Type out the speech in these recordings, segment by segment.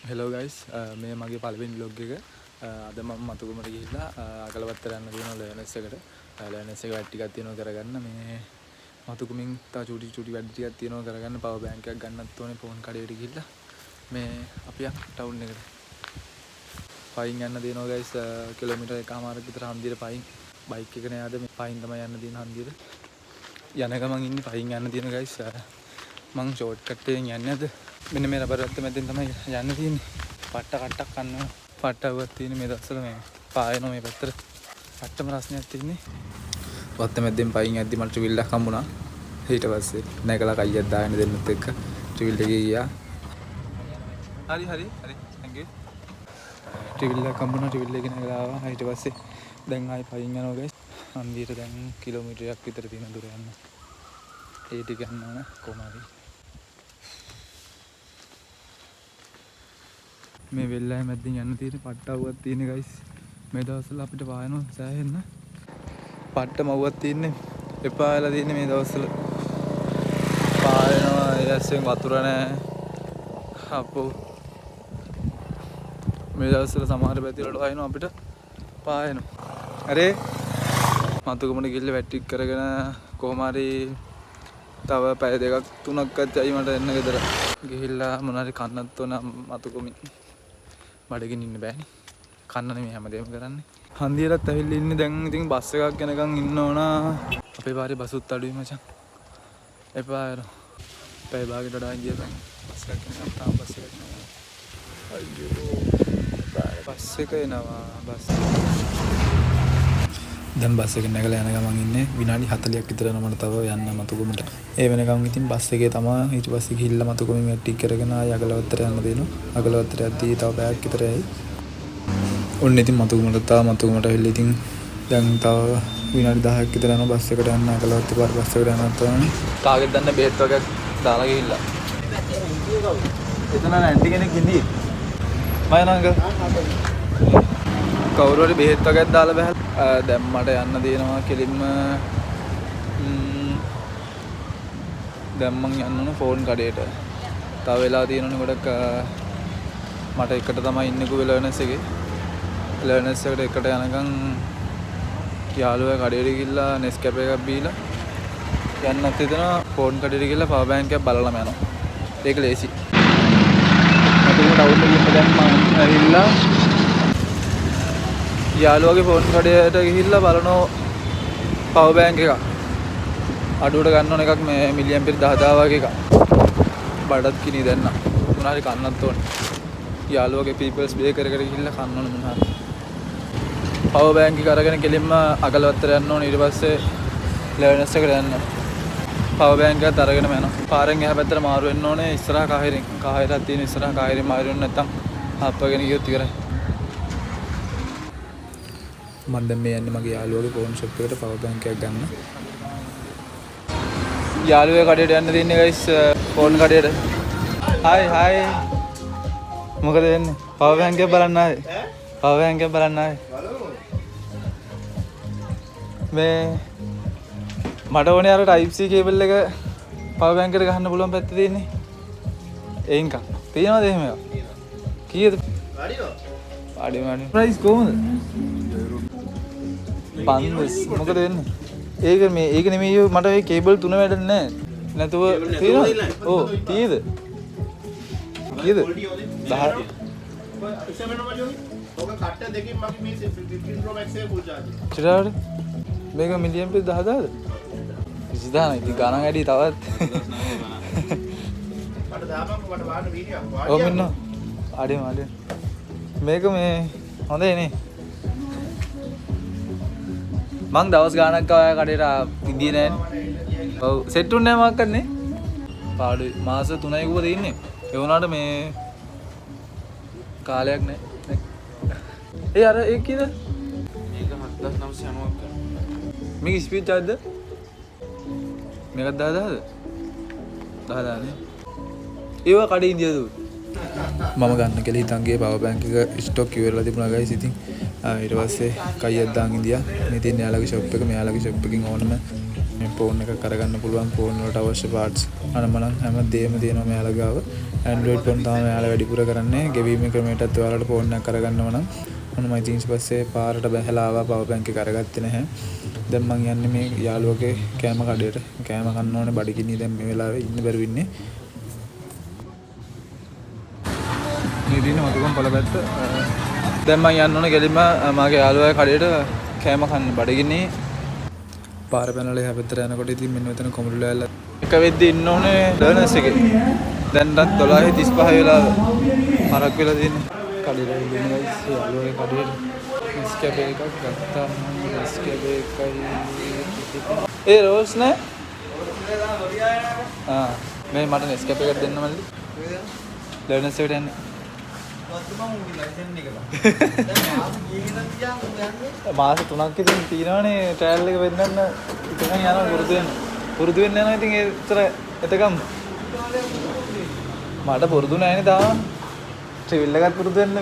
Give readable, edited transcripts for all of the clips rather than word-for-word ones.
Hello guys මේ මගේ පළවෙනි vlog එක. අද මම මතුගමට ගිහිල්ලා අකලවත්තට යන්න තියෙනවා ලර්නර්ස් එකට. ලර්නර්ස් එක වැඩ ටිකක් තියෙනවා කරගන්න. මේ මතුගමින් තා චූටි වැඩ ටිකක් තියෙනවා කරගන්න. පවර් බැංක් එකක් ගන්නත් ඕනේ ෆෝන් කඩේට ගිහිල්ලා. මේ අපි ටවුන් එකට. පයින් යන්න තියෙනවා ගයිස් කිලෝමීටර් එකමාරක් විතර හන්දියට පයින්. බයික් එක නෑ අද මේ පයින් තමයි යන්න තියෙන හන්දියට. යන ගමන් ඉන්නේ පයින් යන්න තියෙන ගයිස්. මං ෂෝට් කට් එකෙන් යන්නේ අද. මෙන්න මේ රබර් රත්ත මැදින් තමයි යන්න තියෙන්නේ. පට්ට කට්ටක් කන්නවා. පට්ටවුවක් තියෙන මේ දවස්වල මේ පායනවා මේ පැත්තට. පට්ටම රස්නයක් තියෙන්නේ. රත්ත මැදින් පයින් යද්දි මට ට්‍රිවිල් එකක් හම්බුණා. ඊට පස්සේ නැගලා කයියක් දාගෙන දෙන්නත් එක්ක ට්‍රිවිල් එකේ ගියා. හරි thank you. ට්‍රිවිල් එකක් හම්බුණා. ට්‍රිවිල් එකේ නැගලා ආවා. ඊට පස්සේ දැන් ආයි පයින් යනවා guys. හන්දියට දැන් කිලෝමීටරයක් විතර තියෙන දුර යන්න. ඒ ටික යන්න ඕන කොහමද? මේ වෙල්ලයි මැදින් යන්න තියෙන පට්ටවුවක් තියෙන ගයිස්. මේ දවස්වල අපිට පායනවා සෑහෙන්න. පට්ට මව්වක් තියෙන්නේ. එපා වෙලා තියෙන්නේ මේ දවස්වල. පායනවා ඊයස්යෙන් වතුර නැහැ. අපෝ. මේ දවස්වල සමහර පැති වල වහිනවා අපිට පායනවා. අරේ මතුගමන ගිහිල්ලා වැට්ටික් කරගෙන කොහොම හරි තව පැය දෙකක් තුනක්වත් යයි මට එන්න ගෙදර. ගිහිල්ලා මොනාරි කන්නත් ඕන මතුගමින්. බඩගින්න ඉන්න බෑනේ. කන්න නෙමෙයි හැමදේම කරන්නේ. හන්දියටත් ඇවිල්ලා ඉන්නේ දැන් ඉතින් බස් එකක් යනකම් ඉන්න ඕන. අපේ පාරේ බසුත් අඩුයි මචං. එපා යනවා. පැය භාගයට වඩා ඉඳිය බෑ. බස් එකක් යනවා තාම බස් එකක් යනවා. අයියෝ. බස් එක එනවා බස්. දැන් බස් එකෙන් නැගලා යන ගමන් ඉන්නේ විනාඩි 40ක් විතර යනකොට තව යන්න මතුගමට. ඒ වෙනකම් ඉතින් බස් එකේ තමයි ඊට පස්සේ ගිහිල්ලා මතුගමින් වැට්ටික් කරගෙන ආය අගලවත්තට යන්න දෙනවා. අගලවත්තට යද්දී තව පැයක් විතර යයි. ඔන්න ඉතින් මතුගමට ඇවිල්ලා ඉතින් දැන් තව විනාඩි 10ක් විතර යනවා බස් එකට යන්න අගලවත්ත පාර බස් එකට යනවා තමයි. කාගෙත් දන්න බෙහෙත් වර්ගයක් දාලා ගිහිල්ලා. එතන නැන්ටි කෙනෙක් ඉන්නේ. මම කවුරු හරි බෙහෙත් වර්ගයක් දාලා බහලා දැන් මට යන්න දෙනවා කෙලින්ම. දැන් මං යන්න ඕන ෆෝන් කඩේට. තව වෙලා තියෙනවනේ ගොඩක්. මට එකට තමයි ඉන්නකෝ ලර්නර්ස් එකේ. ලර්නර්ස් එකට යනකම් යාළුවා කඩේට ගිහිල්ලා නෙස්කැප් එකක් බීලා යන්නත් හිතනවා. ෆෝන් කඩේට ගිහිල්ලා පවර් බැංක් එකක් බලලම යනවා. ඒක ලේසි. මට උඩ ටවුන් එකේ දැන් මම ඇවිල්ලා යාළුවගේ ෆෝන් කඩේට ගිහිල්ලා බලනවා පවර් බැංක් එකක්. අඩුවට ගන්න ඕන එකක් මේ මිලියන් පිට 10000 වගේ එකක්. බඩත් කිනි දැන්න. මොනාරි කන්නත් ඕනේ. යාළුවගේ පීපල්ස් බේ කර ගිහිල්ලා කන්න ඕන මොනාරි. පවර් බැංක් එක අරගෙන කෙලින්ම අගලවත්තට යන්න ඕනේ. ඊට පස්සේ ලර්නර්ස් එකට යන්න. පවර් බැංක් එකත් අරගෙනම යනවා. පාරෙන් එහා පැත්තට මාරු වෙන්න ඕනේ. ඉස්සරහා කාහිරක් තියෙන ඉස්සරහා කාහිරෙන් මාරු වෙන්න නැත්තම් හප්පගෙන ගියොත් ඉවරයි. මම දැන් මේ යන්නේ මගේ යාළුවගේ ෆෝන් ෂොප් එකට පවර් බැංක් එකක් ගන්න. යාළුවේ කඩේට යන්න දෙන්නේ ගයිස් ෆෝන් කඩේට. හායි මොකද වෙන්නේ? පවර් බැංක් එක බලන්න ආවේ. පවර් බැංක් එක බලන්න ආවේ. මේ මට ඕනේ අර type C කේබල් එක පවර් බැංක් එකට ගහන්න පුළුවන් පැත්තේ තියෙන්නේ. ඒන්ක. තියෙනවද එහෙම එකක්? කීයද? පාඩියෝ. ප්‍රයිස් කොහොමද? 500. මොකද වෙන්නේ? ඒක නෙමෙයි මට මේ කේබල් තුන වැඩන්නේ නැහැ. නැතුව තියෙනවද? ඔව් කීයද? කීයද? 10. ඔක කට්ට දෙකකින් මගේ මේ 15 Pro Max එක full charge. චිරාවද? මේක මිලියන් පිට 10000ද? 20000 ඉතින් ගණන් වැඩි තවත්. මට දාපන්කෝ මට වාන්න වීඩියෝ. ඔව් මෙන්න. ආඩේ. මේක මේ හොඳයි නේ. මං දවස් ගානක් ආය කඩේට ඉඳියේ නෑනේ. ඔව් සෙට් උන්නේ නැහැ මොකක්ද නේ? පාඩුයි. මාස 3යි කුව දෙන්නේ. ඒ වුණාට මේ කාලයක් නෑ. ඒ අර ඒ කීයද? මේක 7990ක් කරා. මේක ස්පීඩ් charge ද? මේක 10000ද? 10000 නේ. ඒව කඩේ ඉඳියද? මම ගන්න කියලා හිතන්ගේ පවර් බැංක් එක ස්ටොක් ඉවරලා තිබුණා ගයිස්. ඉතින් ඊට පස්සේ කයියක් දාන් ඉඳියා. මේ තියෙන යාළුවගේ ෂොප් එක. මෙයාළුවගේ ෂොප් එකකින් ඕනම මේ ෆෝන් එකක් කරගන්න පුළුවන් ෆෝන් වලට අවශ්‍ය පාර්ට්ස් අනමනම් හැමදේම තියෙනවා මෙයාලා ගාව. Android ෆෝන් තමයි මෙයාලා වැඩිපුර කරන්නේ. ගෙවීමේ ක්‍රමයටත් ඔයාලට ෆෝන් එකක් කරගන්නව නම් මොන මම ඉතින් ඊපස්සේ පාරට බැහැලා ආවා පවර් බැංක් එක අරගත්තේ නැහැ. දැන් මං යන්නේ මේ යාළුවගේ කෑම කඩේට. කෑම කන්න ඕනේ බඩගිනි දැන් මේ වෙලාවේ ඉන්න බැරුව ඉන්නේ. මේ දින මතුකම් පළපැත්ත. දැන් මං යන්න ඕනේ ගෙලින්ම මාගේ යාළුවාගේ කඩේට කෑම කන්න බඩගිනි. පාර පැනලා හැපෙතර යනකොට ඉතින් මෙන්න මෙතන කොමඩු ලෑල්ල එක වෙද්දි ඉන්න ඕනේ ලර්නර්ස් එකේ. දැන්වත් 12:35 වෙලාව. හරක් වෙලා තියෙන්නේ. කඩේට ඉන්න ගයිස් යාළුවාගේ කඩේට ස්කැප් එකක් ගත්තා. ස්කැප් එකයි ඒ රෝස් නේ මේ මට ස්කැප් එකක් දෙන්න මල්ලි. ලර්නර්ස් එකට යන්නේ මාස 3ක් ඉතින් තියෙනවනේ ට්‍රයල් එක වෙන්නන්න ඉතින් යනවා පුරුදු වෙන්න යනවා ඉතින් ඒ විතර එතකම් මට පුරුදු නැහැනේ තාම ට්‍රිවිල් එකත් පුරුදු වෙන්න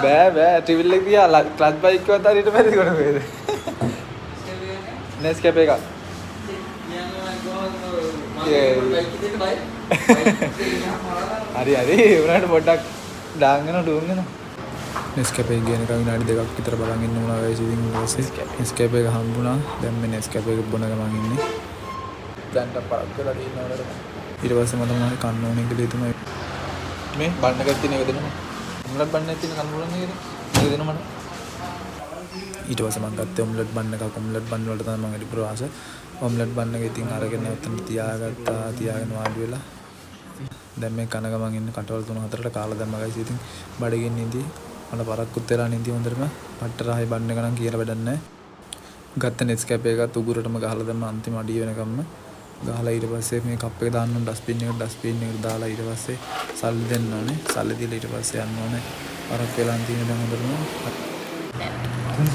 බෑ ට්‍රිවිල් එක තියා ක්ලච් බයික් එකවත් හරියට බැරි කොට වේද නෙස්කැප් එක හරි උනාට පොඩ්ඩක් දාගෙන ඩුවගෙන නෙස්කැප් එක ගේන එක විනාඩි 2ක් විතර බලන් ඉන්න උනා ගයිස් ඉතින් ඊපස්සේ නෙස්කැප් එක හම්බුණා දැන් මේ නෙස්කැප් එක බොන ගමන් ඉන්නේ දැන්ට පරක් වෙලා තියෙනවා ඊට පස්සේ මම තමයි කන්න ඕනේ කියලා තමයි මේ බන්න එකක් තියෙන එක දෙන්න ඔම්ලට් බන්න එකක් තියෙන කන්න පුළුවන් නේද මේක දෙන්න මට ඊට පස්සේ මම ගත්තේ ඔම්ලට් බන්න එකක් ඔම්ලට් බන්න වලට තමයි මම වැඩිපුර ආස ඔම්ලට් බන්න එක ඉතින් අරගෙන නැවතන තියාගෙන වාඩි වෙලා දැන් මේ කන ගමන් ඉන්න කටවල් 3-4ට කාලා දැම්ම ගයිස් ඉතින් බඩගින්නින්දී මට පරක්කුත් වෙලා නින්දී හොඳටම පට්ට රහයි බන්න එක නම් කියලා වැඩක් නැහැ ගත්ත නෙස්කැප් එකත් උගුරටම ගහලා දැම්ම අන්තිම අඩිය වෙනකම්ම ගහලා ඊට පස්සේ මේ කප් එක දාන්න ඕන ඩස්බින් එකට දාලා ඊට පස්සේ සල්ලි දෙන්න ඕනේ සල්ලි දීලා ඊට පස්සේ යන්න ඕනේ පරක් වෙලා තියෙන දැන් හොඳටම 270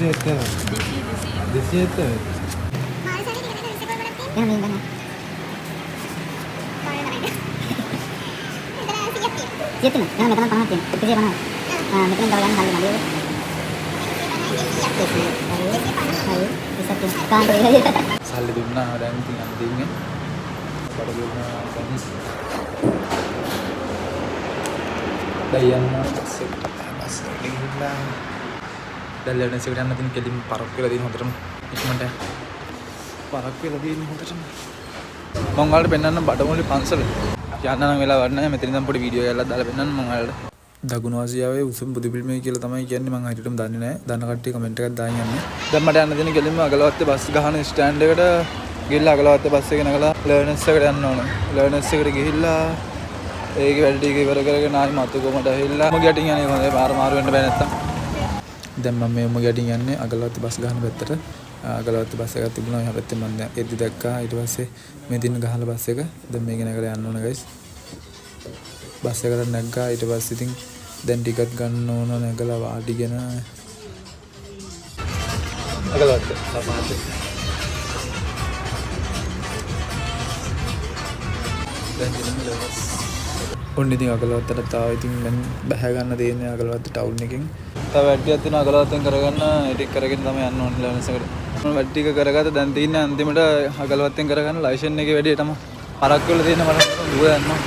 Siapa nih? Yang meteran pangat ya? Kecil mana? Meteran kalau yang kali nanti. Ayo, bisa tuh. Kan boleh. සල්ලි දුන්නා දැන් ඉතින් අන්තිමේ බඩ දුන්නා දැන් පස්සේ ගිහිල්ලා දැන් ලර්නර්ස් එකට යන්න තියෙන කෙලින් පරක් වෙලා තියෙන හොඳටම ඉක්මනට පරක් වෙලා තියෙන හොඳටම මම ඔයාලට පෙන්නන්න බඩමුලි පන්සල යන්න නම් වෙලාවක් නැහැ මෙතන ඉඳන් පොඩි වීඩියෝ එකක් දාලා පෙන්නන්න මම ඔයාලට දකුණු ආසියාවේ උසම බුදු පිළිමය කියලා තමයි කියන්නේ මම හරියටම දන්නේ නැහැ දන්න කට්ටිය කමෙන්ට් එකක් දාන්න යන්නේ දැන් මට යන්න දෙන කෙලින්ම අගලවත්තේ බස් ගහන ස්ටෑන්ඩ් එකට ගිහිල්ලා අගලවත්තේ බස් එක නගලා ලර්නර්ස් එකට යන්න ඕනේ ලර්නර්ස් එකට ගිහිල්ලා ඒකේ වැඩ ටික ඉවර කරගෙන ආයි මතුකොමට ඇවිල්ලා මම ගැටින් යන්නේ හොඳයි පාර මාරු වෙන්න බෑ නැත්තම් දැන් මම මේ ගැටින් යන්නේ අගලවත්තේ බස් ගහන පැත්තට අගලවත්තේ බස් එකක් තිබුණා එහා පැත්තේ මම එද්දි දැක්කා ඊට පස්සේ මේ දින ගහලා බස් එක දැන් මේක නැගලා යන්න ඕනේ ගයිස් බස් එකට නැග්ගා ඊට පස්සේ ඉතින් දැන් ටිකට් ගන්න ඕන නැගලා වාඩිගෙන අගලවත්තේ සමාජේ දැන් දිනමලවස් ඔන්න ඉතින් අගලවත්තට තාම ඉතින් මම බැහැ ගන්න දෙන්නේ අගලවත්ත ටවුන් එකෙන් තව වැඩියක් තියෙනවා අගලවත්තෙන් කරගන්න ටික කරගෙන තමයි යන්න ඕනේ ලර්නර්ස් එකට මම වැඩ ටික කරගත්ත දැන් තියෙන්නේ අන්තිමට අගලවත්තෙන් කරගන්න ලයිසන් එකේ වැඩි තමයි පරක් වෙලා තියෙන මට දුව යනවා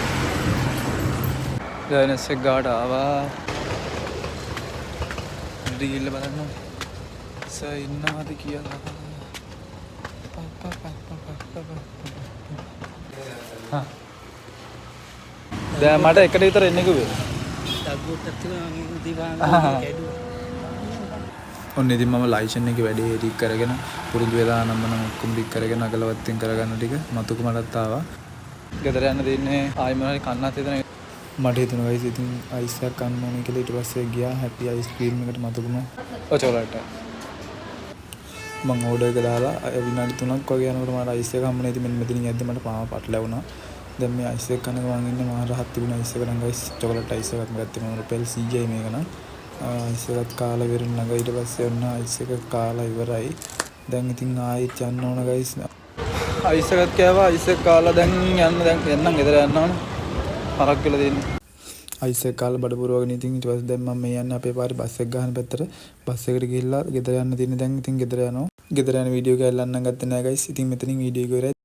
ලර්නර්ස් එක ගාට ආවා රීල් බලන්න ඉන්නවාද කියලා දැන් මට එකට විතර එන්න කිව්වේ ඔන්න ඉතින් මම ලයිසන් එකේ වැඩේ ටික කරගෙන පුරුදු වෙලා නම් මම ඔක්කොම ටික කරගෙන අගලවත්තෙන් කරගන්න ටික මතුකමටත් ආවා ගෙදර යන්න දෙන්නේ ආයි මොනවද කන්නත් හිතන මට හිතුණා ගයිස් ඉතින් අයිස් එකක් කන්න ඕනේ කියලා ඊට පස්සේ ගියා හැපි අයිස්ක්‍රීම් එකට මතුකුම චොකලට් මම ඕඩර් එක දාලා විනාඩි 3ක් වගේ යනකොට මට අයිස් එක හම්බුනේ ඉතින් මෙන්න මෙතනින් යද්දි මට පාම පටලැවුණා දැන් මේ අයිස් එක කන ගමන් ඉන්නේ මම රහත් තිබුණ අයිස් එක නම් ගයිස් චොකලට් අයිස් එකක් ගත්තේ මම රුපියල් 100යි මේක නම් අයිස් එකත් කාලා වෙරින් ළඟ ඊට පස්සේ ඔන්න අයිස් එක කාලා ඉවරයි දැන් ඉතින් ආයෙත් යන්න ඕන ගයිස් අයිස් එකත් කෑවා අයිස් එක කාලා දැන් යන්න ගෙදර යන්න ඕන පරක් වෙලා තියෙන්නේ අයිස් එක කාලා බඩ පුරවගෙන ඉතින් ඊට පස්සේ දැන් මම මේ යන්නේ අපේ පාරේ බස් එක ගහන පැත්තට. බස් එකට ගිහිල්ලා ගෙදර යන්න තියෙන දැන් ඉතින් ගෙදර යනවා. ගෙදර යන වීඩියෝ එක ඇල්ලන්න ගත්තේ නෑ ගයිස්. ඉතින් මෙතනින් වීඩියෝ එක ඉවරයි.